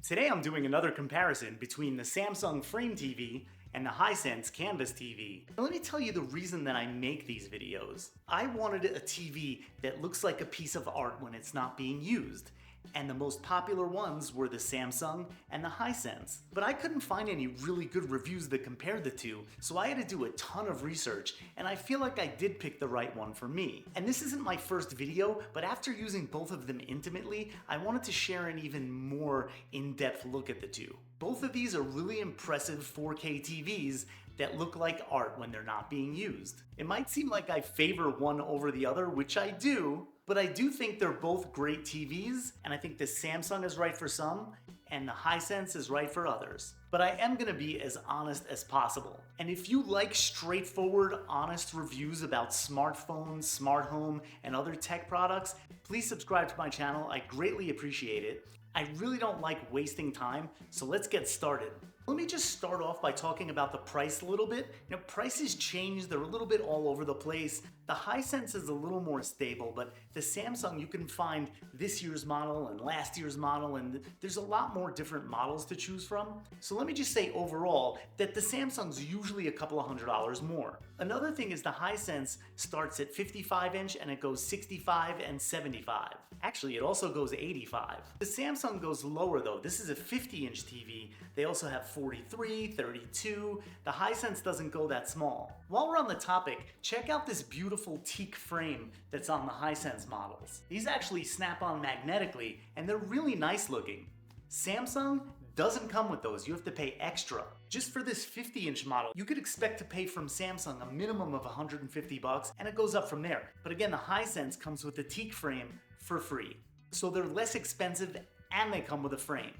Today I'm doing another comparison between the Samsung Frame TV and the Hisense Canvas TV. Now let me tell you the reason that I make these videos. I wanted a TV that looks like a piece of art when it's not being used. And the most popular ones were the Samsung and the Hisense. But I couldn't find any really good reviews that compared the two, so I had to do a ton of research, and I feel like I did pick the right one for me. And this isn't my first video, but after using both of them intimately, I wanted to share an even more in-depth look at the two. Both of these are really impressive 4K TVs that look like art when they're not being used. It might seem like I favor one over the other, which I do, but I do think they're both great TVs, and I think the Samsung is right for some, and the Hisense is right for others. But I am gonna be as honest as possible. And if you like straightforward, honest reviews about smartphones, smart home, and other tech products, please subscribe to my channel. I greatly appreciate it. I really don't like wasting time, so let's get started. Let me just start off by talking about the price a little bit. Prices change, they're a little bit all over the place. The Hisense is a little more stable, but the Samsung, you can find this year's model and last year's model, and there's a lot more different models to choose from. So let me just say overall that the Samsung's usually a couple of $100 more. Another thing is the Hisense starts at 55-inch and it goes 65 and 75. Actually, it also goes 85. The Samsung goes lower though. This is a 50-inch TV. They also have 43, 32. The Hisense doesn't go that small. While we're on the topic, check out this beautiful teak frame that's on the Hisense models. These actually snap on magnetically and they're really nice looking. Samsung doesn't come with those. You have to pay extra. Just for this 50-inch model, you could expect to pay from Samsung a minimum of $150 and it goes up from there. But again, the Hisense comes with the teak frame for free. So they're less expensive and they come with a frame.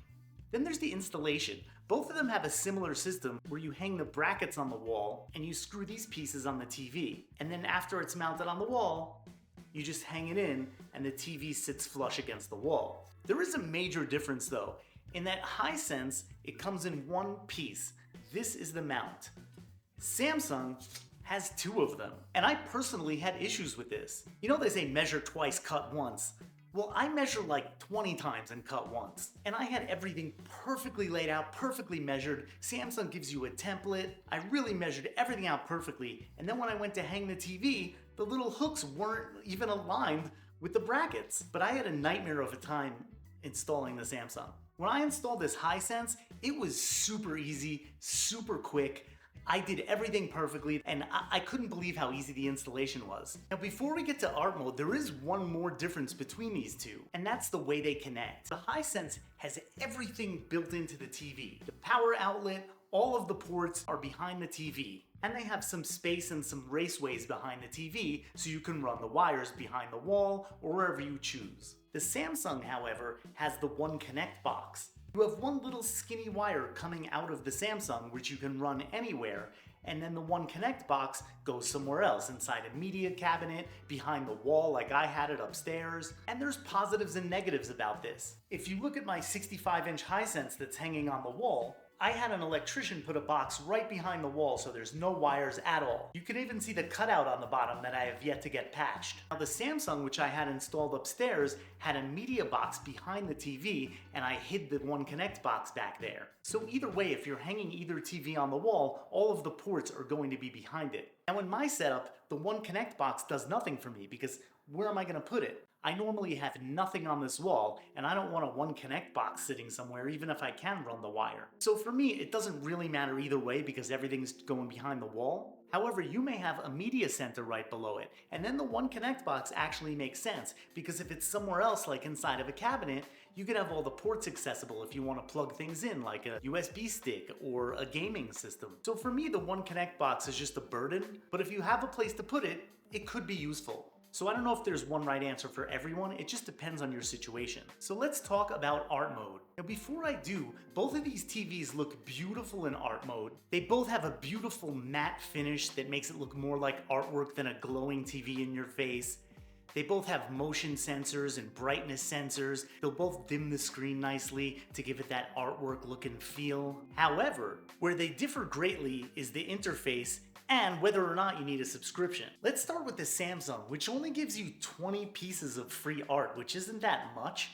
Then there's the installation. Both of them have a similar system where you hang the brackets on the wall and you screw these pieces on the TV. And then after it's mounted on the wall, you just hang it in and the TV sits flush against the wall. There is a major difference though. In that Hisense, it comes in one piece. This is the mount. Samsung has two of them. And I personally had issues with this. You know they say measure twice, cut once. Well, I measured like 20 times and cut once. And I had everything perfectly laid out, perfectly measured. Samsung gives you a template. I really measured everything out perfectly. And then when I went to hang the TV, the little hooks weren't even aligned with the brackets. But I had a nightmare of a time installing the Samsung. When I installed this Hisense, it was super easy, super quick. I did everything perfectly, and I couldn't believe how easy the installation was. Now before we get to art mode, there is one more difference between these two, and that's the way they connect. The Hisense has everything built into the TV. The power outlet, all of the ports are behind the TV. And they have some space and some raceways behind the TV so you can run the wires behind the wall or wherever you choose. The Samsung, however, has the One Connect box. You have one little skinny wire coming out of the Samsung which you can run anywhere, and then the One Connect box goes somewhere else, inside a media cabinet, behind the wall like I had it upstairs. And there's positives and negatives about this. If you look at my 65-inch Hisense that's hanging on the wall, I had an electrician put a box right behind the wall so there's no wires at all. You can even see the cutout on the bottom that I have yet to get patched. Now the Samsung, which I had installed upstairs, had a media box behind the TV and I hid the One Connect box back there. So either way, if you're hanging either TV on the wall, all of the ports are going to be behind it. Now in my setup, the One Connect box does nothing for me because where am I going to put it? I normally have nothing on this wall, and I don't want a One Connect box sitting somewhere even if I can run the wire. So for me, it doesn't really matter either way because everything's going behind the wall. However, you may have a media center right below it, and then the One Connect box actually makes sense because if it's somewhere else like inside of a cabinet, you could have all the ports accessible if you want to plug things in like a USB stick or a gaming system. So for me, the One Connect box is just a burden, but if you have a place to put it, it could be useful. So I don't know if there's one right answer for everyone, it just depends on your situation. So let's talk about art mode. Now before I do, both of these TVs look beautiful in art mode. They both have a beautiful matte finish that makes it look more like artwork than a glowing TV in your face. They both have motion sensors and brightness sensors. They'll both dim the screen nicely to give it that artwork look and feel. However, where they differ greatly is the interface and whether or not you need a subscription. Let's start with the Samsung, which only gives you 20 pieces of free art, which isn't that much.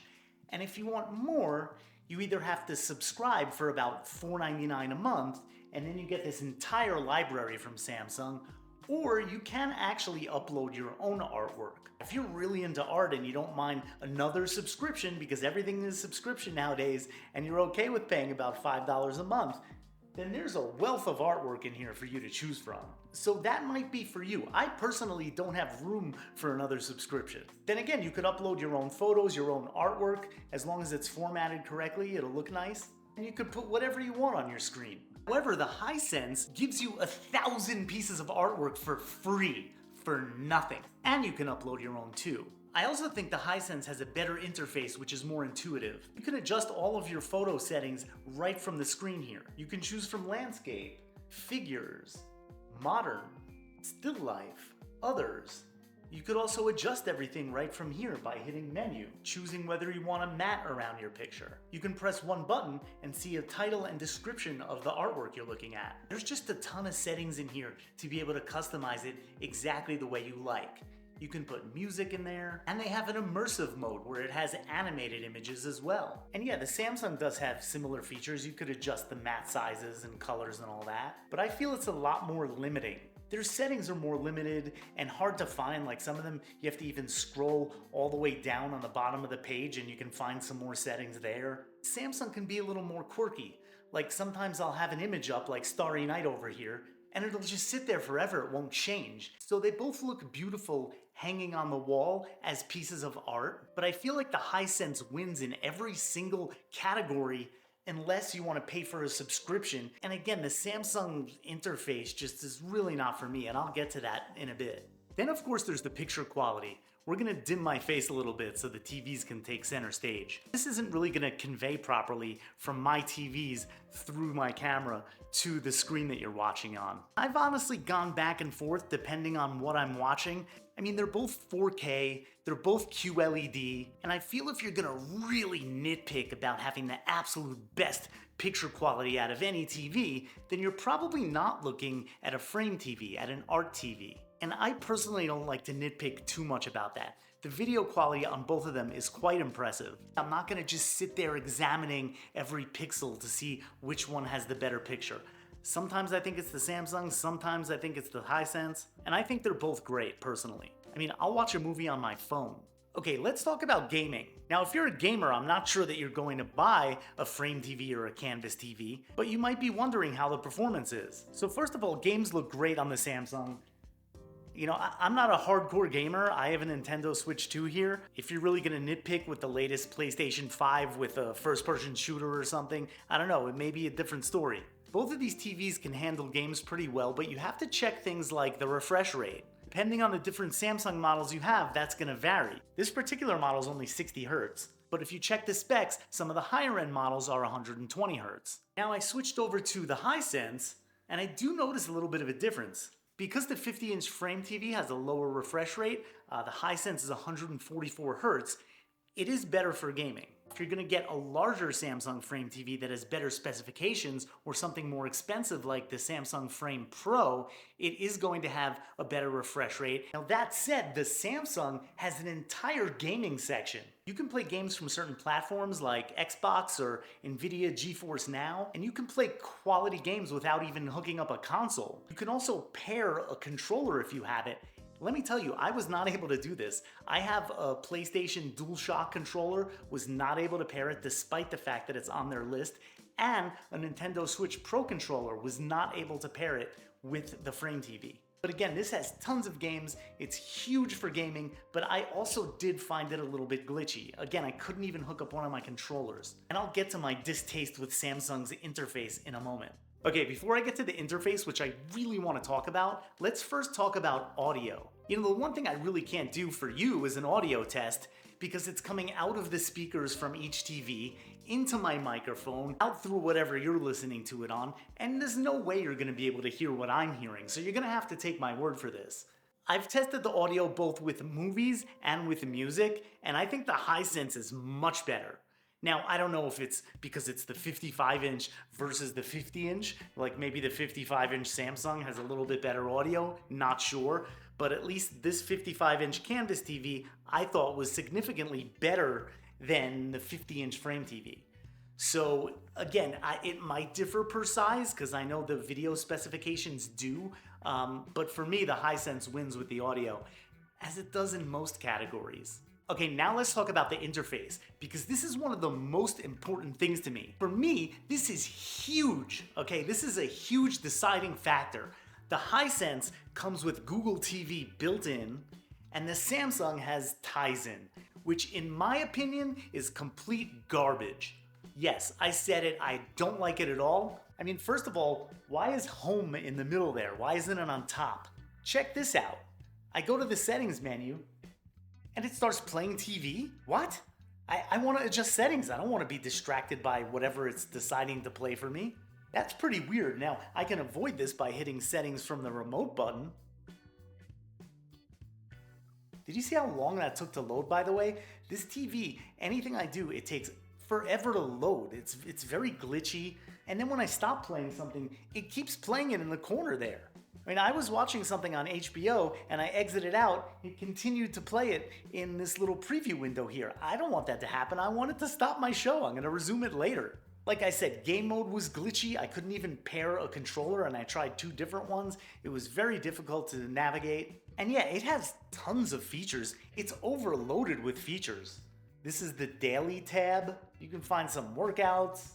And if you want more, You either have to subscribe for about $4.99 a month, and then you get this entire library from Samsung, or you can actually upload your own artwork. If you're really into art and you don't mind another subscription, because everything is subscription nowadays, and you're okay with paying about $5 a month, then there's a wealth of artwork in here for you to choose from. So that might be for you. I personally don't have room for another subscription. Then again, you could upload your own photos, your own artwork. As long as it's formatted correctly, it'll look nice. And you could put whatever you want on your screen. However, the Hisense gives you 1,000 pieces of artwork for free, for nothing. And you can upload your own too. I also think the Hisense has a better interface, which is more intuitive. You can adjust all of your photo settings right from the screen here. You can choose from landscape, figures, modern, still life, others. You could also adjust everything right from here by hitting menu, choosing whether you want a mat around your picture. You can press one button and see a title and description of the artwork you're looking at. There's just a ton of settings in here to be able to customize it exactly the way you like. You can put music in there, and they have an immersive mode where it has animated images as well. And yeah, the Samsung does have similar features. You could adjust the matte sizes and colors and all that, but I feel it's a lot more limiting. Their settings are more limited and hard to find. Like some of them, you have to even scroll all the way down on the bottom of the page and you can find some more settings there. Samsung can be a little more quirky. Like sometimes I'll have an image up like Starry Night over here, and it'll just sit there forever, it won't change. So they both look beautiful hanging on the wall as pieces of art, but I feel like the Hisense wins in every single category unless you want to pay for a subscription. And again, the Samsung interface just is really not for me, and I'll get to that in a bit. Then of course there's the picture quality. We're gonna dim my face a little bit so the TVs can take center stage. This isn't really gonna convey properly from my TVs through my camera to the screen that you're watching on. I've honestly gone back and forth depending on what I'm watching. I mean, they're both 4K, they're both QLED, and I feel if you're gonna really nitpick about having the absolute best picture quality out of any TV, then you're probably not looking at a frame TV, at an art TV. And I personally don't like to nitpick too much about that. The video quality on both of them is quite impressive. I'm not gonna just sit there examining every pixel to see which one has the better picture. Sometimes I think it's the Samsung, sometimes I think it's the Hisense, and I think they're both great, personally. I mean, I'll watch a movie on my phone. Okay, let's talk about gaming. Now, if you're a gamer, I'm not sure that you're going to buy a frame TV or a Canvas TV, but you might be wondering how the performance is. So first of all, games look great on the Samsung. You know, I'm not a hardcore gamer. I have a Nintendo Switch 2 here. If you're really gonna nitpick with the latest PlayStation 5 with a first-person shooter or something, I don't know, it may be a different story. Both of these TVs can handle games pretty well, but you have to check things like the refresh rate. Depending on the different Samsung models you have, that's gonna vary. This particular model is only 60 Hz, but if you check the specs, some of the higher end models are 120 Hz. Now I switched over to the Hisense, and I do notice a little bit of a difference. Because the 50-inch frame TV has a lower refresh rate, the Hisense is 144 Hz, it is better for gaming. If you're gonna get a larger Samsung frame TV that has better specifications or something more expensive like the Samsung Frame Pro, it is going to have a better refresh rate. Now that said, the Samsung has an entire gaming section. You can play games from certain platforms like Xbox or Nvidia GeForce Now, and you can play quality games without even hooking up a console. You can also pair a controller if you have it. Let me tell you, I was not able to do this. I have a PlayStation DualShock controller, was not able to pair it despite the fact that it's on their list, and a Nintendo Switch Pro controller was not able to pair it with the frame TV. But again, this has tons of games, it's huge for gaming, but I also did find it a little bit glitchy. Again, I couldn't even hook up one of my controllers. And I'll get to my distaste with Samsung's interface in a moment. Okay, before I get to the interface, which I really want to talk about, let's first talk about audio. You know, the one thing I really can't do for you is an audio test because it's coming out of the speakers from each TV, into my microphone, out through whatever you're listening to it on, and there's no way you're going to be able to hear what I'm hearing, so you're going to have to take my word for this. I've tested the audio both with movies and with music, and I think the Hisense is much better. Now, I don't know if it's because it's the 55-inch versus the 50-inch, like maybe the 55-inch Samsung has a little bit better audio, not sure, but at least this 55-inch Canvas TV I thought was significantly better than the 50-inch frame TV. So again, it might differ per size because I know the video specifications do, but for me, the Hisense wins with the audio, as it does in most categories. Okay, now let's talk about the interface, because this is one of the most important things to me. For me, this is huge, okay? This is a huge deciding factor. The Hisense comes with Google TV built in, and the Samsung has Tizen, which in my opinion is complete garbage. Yes, I said it, I don't like it at all. I mean, first of all, why is home in the middle there? Why isn't it on top? Check this out. I go to the settings menu, and it starts playing TV? What? I want to adjust settings. I don't want to be distracted by whatever it's deciding to play for me. That's pretty weird. Now, I can avoid this by hitting settings from the remote button. Did you see how long that took to load, by the way? This TV, anything I do, it takes forever to load. It's very glitchy. And then when I stop playing something, it keeps playing it in the corner there. I mean, I was watching something on HBO and I exited out. It continued to play it in this little preview window here. I don't want that to happen. I want it to stop my show. I'm gonna resume it later. Like I said, game mode was glitchy. I couldn't even pair a controller and I tried 2 different ones. It was very difficult to navigate. And yeah, it has tons of features. It's overloaded with features. This is the daily tab. You can find some workouts,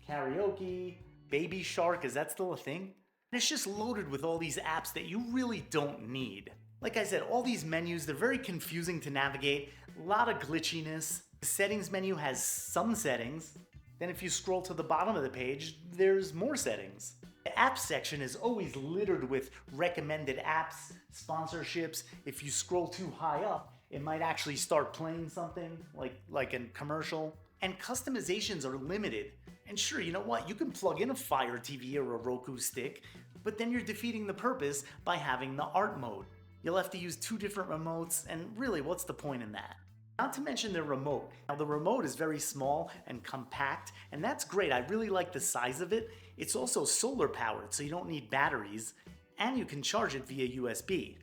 karaoke, baby shark. Is that still a thing? It's just loaded with all these apps that you really don't need. Like I said, all these menus, they're very confusing to navigate, a lot of glitchiness. The settings menu has some settings. Then if you scroll to the bottom of the page, there's more settings. The apps section is always littered with recommended apps, sponsorships. If you scroll too high up, it might actually start playing something like a commercial. And customizations are limited. And sure, you know what? You can plug in a Fire TV or a Roku stick, but then you're defeating the purpose by having the art mode. You'll have to use 2 different remotes, and really, what's the point in that? Not to mention the remote. Now, the remote is very small and compact, and that's great. I really like the size of it. It's also solar powered, so you don't need batteries, and you can charge it via USB.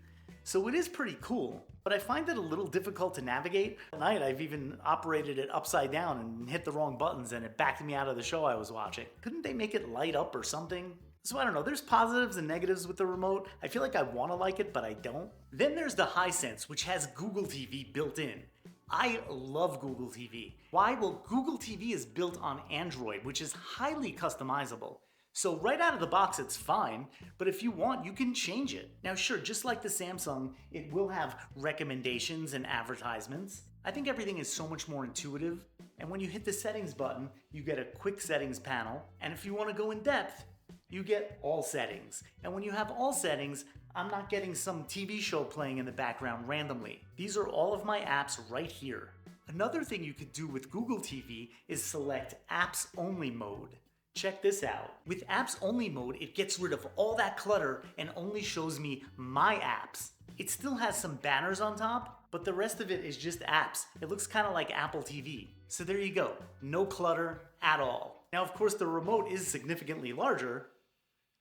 So it is pretty cool, but I find it a little difficult to navigate. At night, I've even operated it upside down and hit the wrong buttons and it backed me out of the show I was watching. Couldn't they make it light up or something? So I don't know, there's positives and negatives with the remote. I feel like I want to like it, but I don't. Then there's the Hisense, which has Google TV built in. I love Google TV. Why? Well, Google TV is built on Android, which is highly customizable. So right out of the box, it's fine, but if you want, you can change it. Now sure, just like the Samsung, it will have recommendations and advertisements. I think everything is so much more intuitive, and when you hit the settings button, you get a quick settings panel, and if you want to go in depth, you get all settings. And when you have all settings, I'm not getting some TV show playing in the background randomly. These are all of my apps right here. Another thing you could do with Google TV is select Apps Only mode. Check this out. With Apps Only mode, it gets rid of all that clutter and only shows me my apps. It still has some banners on top, but the rest of it is just apps. It looks kind of like Apple TV. So there you go, no clutter at all. Now, of course, the remote is significantly larger,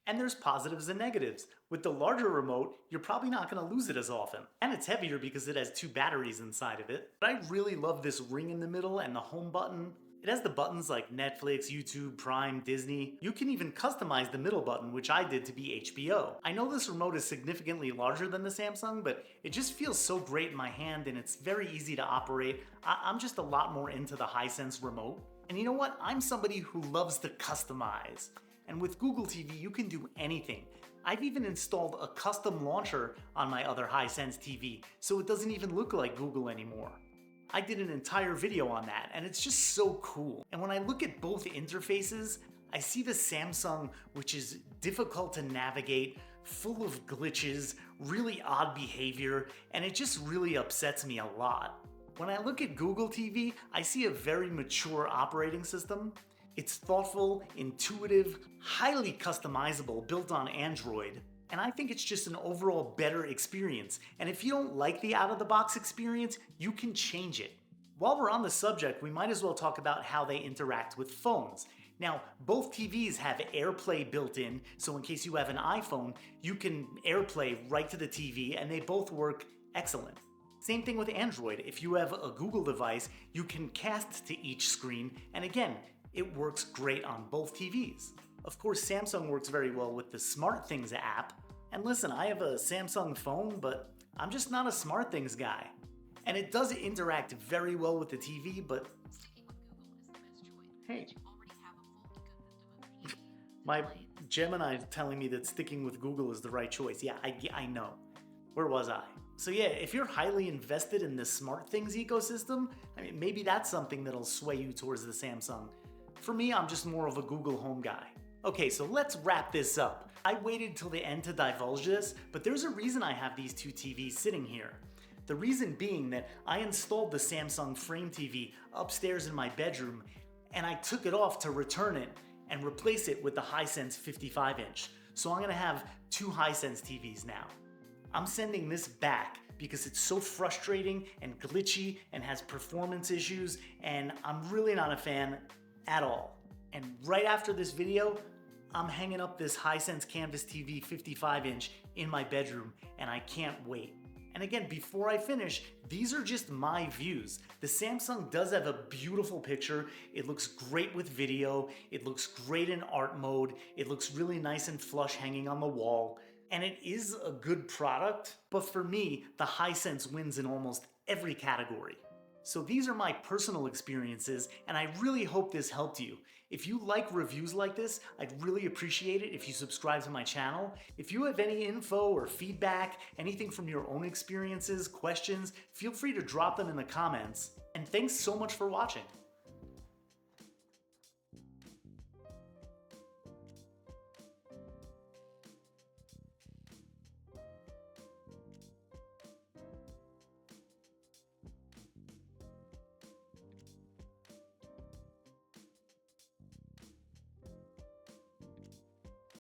and there's positives and negatives. With the larger remote, you're probably not gonna lose it as often. And it's heavier because it has 2 batteries inside of it. But I really love this ring in the middle and the home button. It has the buttons like Netflix, YouTube, Prime, Disney. You can even customize the middle button, which I did to be HBO. I know this remote is significantly larger than the Samsung, but it just feels so great in my hand and it's very easy to operate. I'm just a lot more into the Hisense remote. And you know what? I'm somebody who loves to customize. And with Google TV, you can do anything. I've even installed a custom launcher on my other Hisense TV, so it doesn't even look like Google anymore. I did an entire video on that, and it's just so cool. And when I look at both interfaces, I see the Samsung, which is difficult to navigate, full of glitches, really odd behavior, and it just really upsets me a lot. When I look at Google TV, I see a very mature operating system. It's thoughtful, intuitive, highly customizable, built on Android. And I think it's just an overall better experience. And if you don't like the out-of-the-box experience, you can change it. While we're on the subject, we might as well talk about how they interact with phones. Now, both TVs have AirPlay built in, so in case you have an iPhone, you can AirPlay right to the TV, and they both work excellent. Same thing with Android. If you have a Google device, you can cast to each screen, and again, it works great on both TVs. Of course, Samsung works very well with the SmartThings app. And listen, I have a Samsung phone, but I'm just not a SmartThings guy. And it does interact very well with the TV, but hey, my Gemini is telling me that sticking with Google is the right choice. Yeah, I know. Where was I? So yeah, if you're highly invested in the SmartThings ecosystem, I mean, maybe that's something that'll sway you towards the Samsung. For me, I'm just more of a Google Home guy. Okay, so let's wrap this up. I waited till the end to divulge this, but there's a reason I have these two TVs sitting here. The reason being that I installed the Samsung Frame TV upstairs in my bedroom, and I took it off to return it and replace it with the Hisense 55-inch. So I'm gonna have two Hisense TVs now. I'm sending this back because it's so frustrating and glitchy and has performance issues, and I'm really not a fan at all. And right after this video, I'm hanging up this Hisense Canvas TV 55-inch in my bedroom, and I can't wait. And again, before I finish, these are just my views. The Samsung does have a beautiful picture. It looks great with video. It looks great in art mode. It looks really nice and flush hanging on the wall. And it is a good product, but for me, the Hisense wins in almost every category. So these are my personal experiences, and I really hope this helped you. If you like reviews like this, I'd really appreciate it if you subscribe to my channel. If you have any info or feedback, anything from your own experiences, questions, feel free to drop them in the comments. And thanks so much for watching.